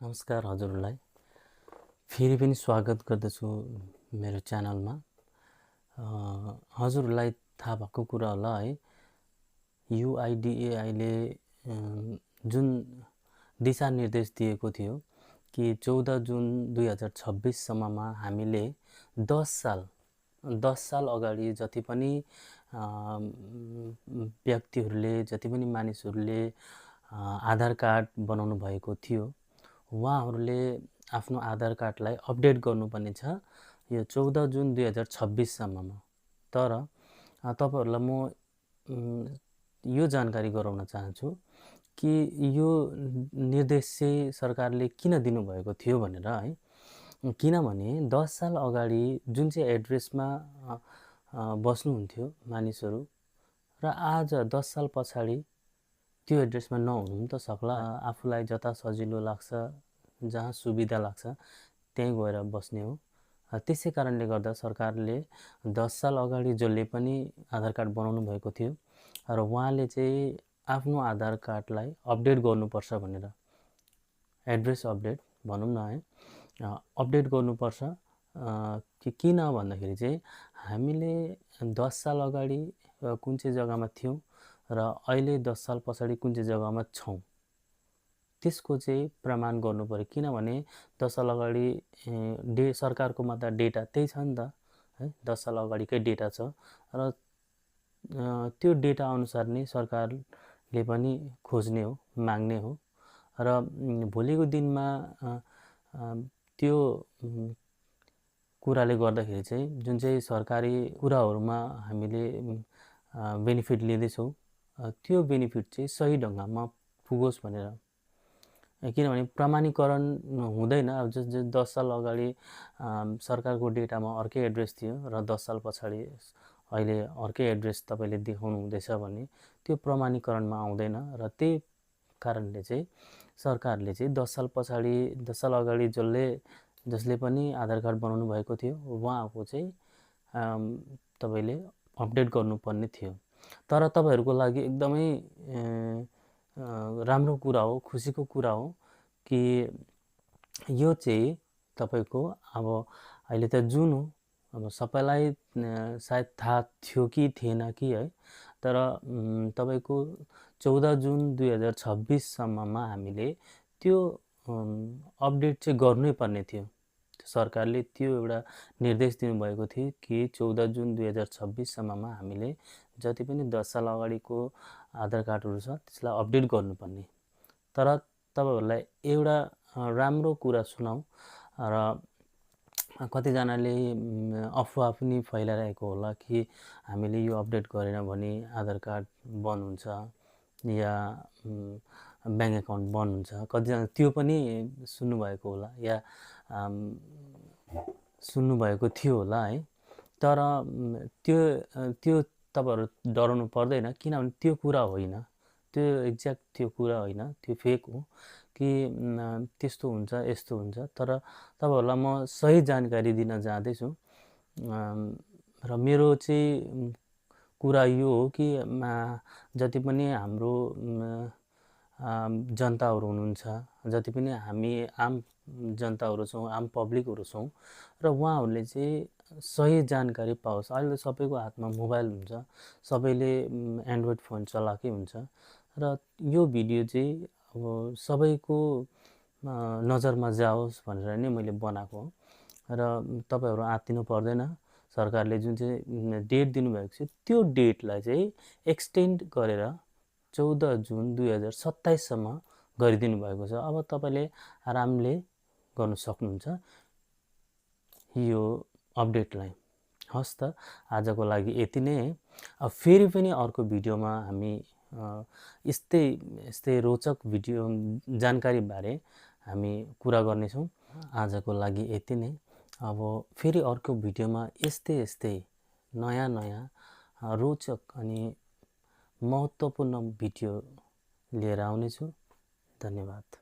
नमस्कार हजुरलाई फेरि पनि स्वागत गर्दछु मेरो च्यानलमा। हजुरलाई थाहा भएको कुरा होला है, UIDAI जुन दिशानिर्देश दिएको थियो कि 14 जुन 2026 सम्ममा हामीले 10 साल अगाडि जति पनि व्यक्तिहरूले, जति पनि मानिसहरूले आधार कार्ड बनाउनु भएको थियो, उहाँहरूले आफ्नो आधार कार्डलाई अपडेट गर्नुपर्ने छ यो 14 जुन 2026 सम्ममा। तर तपाईहरुलाई म यो जानकारी गराउन चाहन्छु कि यो निर्देश चाहिँ सरकारले किन दिनुभएको थियो भनेर है। किनभने 10 साल अगाडि जुन चाहिँ एड्रेसमा बस्नुहुन्थ्यो मानिसहरू र आज 10 साल पछाडि त्यो एड्रेसमा नहुनु पनि त सक्ला। आफूलाई जता सजिलो लाग्छ, जहाँ सुविधा लाग्छ त्यहीँ गएर बस्ने हो। त्यसै कारणले गर्दा सरकारले 10 साल अगाडि जसले पनि आधार कार्ड बनाउनु भएको थियो र उहाँले चाहिँ आफ्नो आधार कार्डलाई अपडेट गर्नुपर्छ भनेर, एड्रेस अपडेट भनौँ न है, अपडेट गर्नुपर्छ। किन भन्दाखेरि चाहिँ हामीले 10 साल अगाडि कुन चाहिँ जग्गामा थियौँ र अहिले 10 साल पछाडि कुन चाहिँ जग्गामा छौँ त्यसको चाहिँ प्रमाण गर्नु पर्यो। किनभने 10 साल अगाडि सरकारकोमा त डेटा त्यही छ नि त है, 10 साल अगाडिकै डेटा छ र त्यो डेटा अनुसार नै सरकारले पनि खोज्ने हो, माग्ने हो र भोलिको दिनमा त्यो कुराले गर्दाखेरि चाहिँ जुन चाहिँ सरकारी कुराहरूमा हामीले बेनिफिट लिँदैछौँ त्यो बेनिफिट चाहिँ सही ढङ्गमा पुगोस् भनेर। किनभने प्रमाणीकरण हुँदैन। अब 10 साल अगाडि सरकारको डेटामा अर्कै एड्रेस थियो र 10 साल पछाडि अहिले अर्कै एड्रेस तपाईँले देखाउनु हुँदैछ भने त्यो प्रमाणीकरणमा आउँदैन र त्यही कारणले चाहिँ सरकारले चाहिँ 10 साल पछाडि 10 साल अगाडि जसले पनि आधार कार्ड बनाउनु भएको थियो उहाँको चाहिँ तपाईँले अपडेट गर्नुपर्ने थियो। तर तपाईहरुको लागि एकदमै राम्रो कुरा हो, खुसीको कुरा हो कि यो चाहिँ तपाईको अब अहिले त जुन हो, अब सबैलाई सायद थाहा थियो कि थिएन कि है, तर तपाईको 14 जुन 2026 सम्ममा हामीले त्यो अपडेट चाहिँ गर्नै पर्ने थियो। सरकारले त्यो एउटा निर्देश दिनुभएको थियो कि 14 जुन 2026 सम्ममा हामीले जति पनि 10 साल अगाडिको आधार कार्डहरू छ त्यसलाई अपडेट गर्नुपर्ने। तर तपाईहरुलाई एउटा राम्रो कुरा सुनाऊ र कतिजनाले अफवाह पनि फैलाइरहेको होला कि हामीले यो अपडेट गरेन भने आधार कार्ड बन्द हुन्छ या ब्याङ्क एकाउन्ट बन्द हुन्छ। कतिजना त्यो पनि सुन्नुभएको होला या सुन्नुभएको थियो होला है। तर त्यो तपाईहरु डराउनु पर्दैन, किनभने त्यो कुरा होइन, त्यो एक्ज्याक्ट त्यो कुरा होइन, त्यो फेक हो कि त्यस्तो हुन्छ यस्तो हुन्छ। तर तपाईहरुलाई म सही जानकारी दिन जाँदैछु र मेरो चाहिँ कुरा यो हो कि जति पनि हाम्रो जनताहरू हुनुहुन्छ, जति पनि हामी आम जनताहरू छौँ, आम पब्लिकहरू छौँ र उहाँहरूले चाहिँ सही जानकारी पाओस्। अहिले सबैको हातमा मोबाइल हुन्छ, सबैले एन्ड्रोइड फोन चलाएकै हुन्छ र यो भिडियो चाहिँ अब सबैको नजरमा जाओस् भनेर नै मैले बनाएको हो र तपाईहरु आत्तिनु पर्दैन। सरकारले जुन चाहिँ डेट दिनुभएको छ त्यो डेटलाई चाहिँ एक्सटेन्ड गरेर 14 जुन 2027 सम्म गरिदिनु भएको छ। अब तपाईले आरामले गर्न सक्नुहुन्छ यो अपडेटलाई। हस् त, आजको लागि यति नै है। अब फेरि पनि अर्को भिडियोमा हामी यस्तै रोचक भिडियो जानकारी बारे हामी कुरा गर्नेछौँ। आजको लागि यति नै। अब फेरि अर्को भिडियोमा यस्तै नयाँ रोचक अनि महत्त्वपूर्ण भिडियो लिएर आउनेछु। धन्यवाद।